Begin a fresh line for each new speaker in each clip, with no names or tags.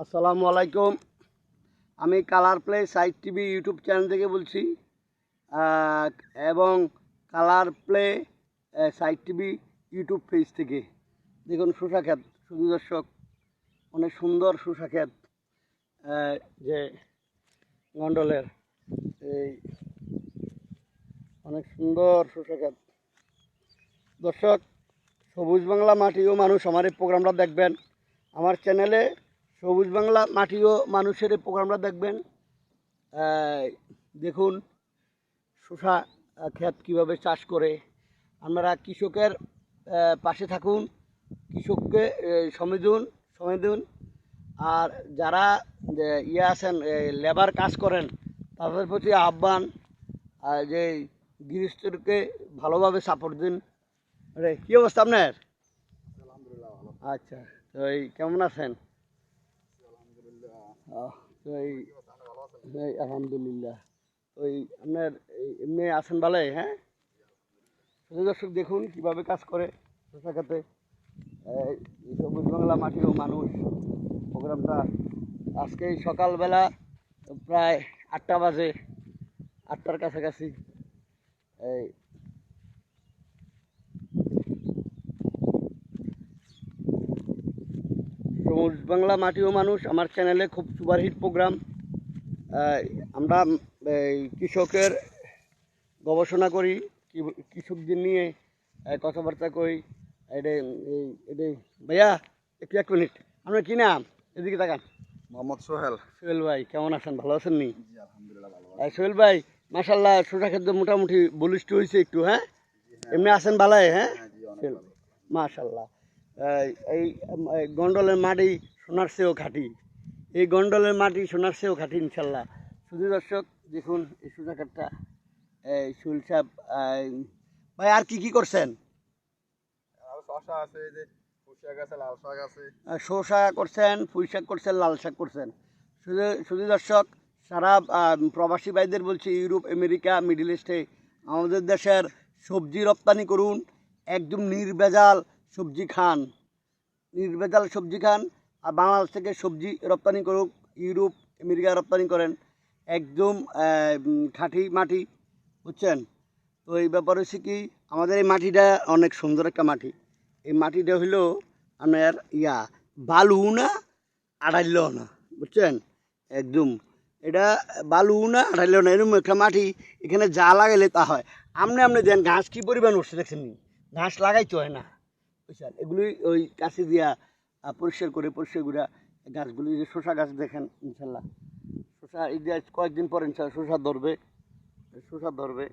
আসসালামু আলাইকুম। আমি colour play site TV YouTube channel থেকে বলছি এবং colour play site TV YouTube page থেকে। দেখুন শসা ক্ষেত, শুধু দর্শক, অনেক সুন্দর শসা ক্ষেত, যে গন্ডলের এই অনেক সুন্দর শসা ক্ষেত। দর্শক, সবুজ বাংলা মাটি ও মানুষ আমার এই প্রোগ্রামটা দেখবেন। আমার চ্যানেলে সবুজ বাংলা মাটি ও মানুষের এই প্রোগ্রামটা দেখবেন। দেখুন শসা ক্ষেত কীভাবে চাষ করে। আপনারা কৃষকের পাশে থাকুন, কৃষককে সময় দিন। আর যারা আছেন লেবার কাজ করেন, তাদের প্রতি আহ্বান যে গৃহস্থকে ভালোভাবে সাপোর্ট দিন। আরে কী অবস্থা আপনার?
আলহামদুলিল্লাহ ভালো।
আচ্ছা, তো এই কেমন আছেন? তো এই আলহামদুলিল্লাহ। ওই আপনার এমনি আছেন ভালোই? হ্যাঁ, দর্শক দেখুন কীভাবে কাজ করে শসা খেতে। সবুজ বাংলা মাটি ও মানুষ প্রোগ্রামটা আজকে সকালবেলা প্রায় 8টা বাজে, 8টার কাছাকাছি। এই সবুজ বাংলা মাটি ও মানুষ আমার চ্যানেলে খুব সুপারহিট প্রোগ্রাম। আমরা কৃষকের গবেষণা করি, কৃষকদের নিয়ে কথাবার্তা কই। এটাই ভাইয়া, একটু 1 মিনিট। আপনার কী নাম? এদিকে তাকান।
মোহাম্মদ সোহেল।
সোহেল ভাই, কেমন আছেন? ভালো আছেন নি?
জি আলহামদুলিল্লাহ ভালো।
সোহেল ভাই, মাশাল্লাহ শসা ক্ষেত মোটামুটি বলিষ্ঠ হয়েছে একটু। হ্যাঁ, এমনি আছেন ভালাই? হ্যাঁ, মাশাল্লাহ। এই গন্ডলের মাটি সোনার চেয়েও খাঁটি, এই গন্ডলের মাটি সোনার চেয়েও খাঁটি ইনশাল্লাহ। শুধু দর্শক দেখুন এই শসা ক্ষেতটা। এই সুহেল সাহেব ভাই আর কি করছেন?
শসা আছে, যে পুঁইশাক আছে, লাল শাক আছে।
শসা করছেন, পুঁই শাক করছেন, লাল শাক করছেন। শুধু দর্শক, সারা প্রবাসী ভাইদের বলছি, ইউরোপ, আমেরিকা, মিডল ইস্টে আমাদের দেশের সবজি রপ্তানি করুন। একদম নির্ভেজাল সবজি খান, নির্ভেজাল সবজি খান। আর বাংলাদেশ থেকে সবজি রপ্তানি করুক, ইউরোপ, আমেরিকা রপ্তানি করেন। একদম খাঁটি মাটি, বুঝছেন? তো এই ব্যাপার হচ্ছে কি, আমাদের এই মাটিটা অনেক সুন্দর একটা মাটি। এই মাটিটা হইলো আপনার বালু না, আড়াইলেও না, বুঝছেন? একদম এটা বালু না, আড়াইলেও না, এরকম একটা মাটি। এখানে যা লাগাইলে তা হয়। আপনি দেন ঘাস কী পরিমাণ উঠছে দেখছেন নি? ঘাস লাগাইতে হয় না, বুঝছেন? এগুলি ওই কাছে দিয়া পরিষ্কার করে গাছগুলি, যে শসা গাছ দেখেন ইনশাল্লাহ, শসা এই যে কয়েকদিন পর ইনশাল্লাহ শসা ধরবে।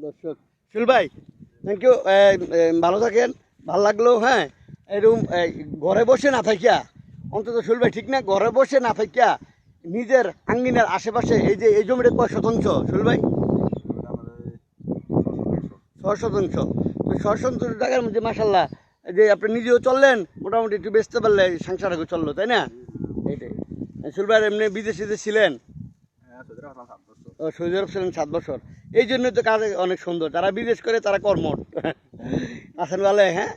দর্শক, সুল ভাই, থ্যাংক ইউ। ভালো থাকেন, ভালো লাগলো। হ্যাঁ, এরকম ঘরে বসে না থাকিয়া, অন্তত সুল ভাই ঠিক না, ঘরে বসে না থাকিয়া নিজের আঙ্গিনার আশেপাশে এই জমিটা কয় শতাংশ সুল ভাই? 6 শতাংশ। তো 6 শতাংশ জায়গার মধ্যে মাসাল্লাহ, যে আপনি নিজেও চললেন, মোটামুটি একটু বেচতে পারলে সংসার আগে চললো, তাই না? এইটাই। সুল ভাই এমনি বিদেশে ছিলেন? সৌদি আরব ছিলেন 7 বছর। এই জন্যই তো কাজ অনেক সুন্দর। যারা বিদেশ করে তারা কর্মঠ। আছেন ভালো? হ্যাঁ।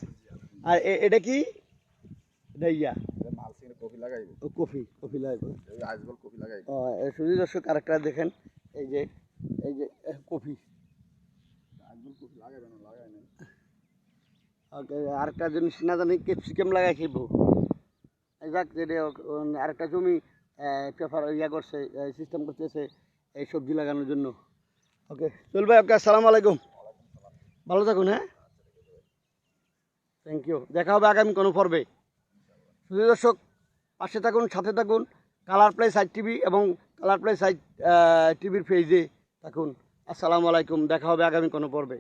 আর এটা কি? কফি লাগাইব। শুধু দর্শক আরেকটা দেখেন, এই যে কফি। আরেকটা জিনিস না জানি, ক্যাপসিকাম লাগাই খাইব। যাক, আরেকটা জমি পেপার করছে, সিস্টেম করতেছে এই সবজি লাগানোর জন্য। ওকে চল ভাই, ওকে, আসসালামু আলাইকুম, ভালো থাকুন। হ্যাঁ, থ্যাংক ইউ। দেখা হবে আগামী কোনো পর্বে। শুধু দর্শক পাশে থাকুন, সাথে থাকুন, কালার প্লে সাইট টিভি এবং কালার প্লে সাইট টিভির পেজে থাকুন। আসসালামু আলাইকুম, দেখা হবে আগামী কোনো পর্বে।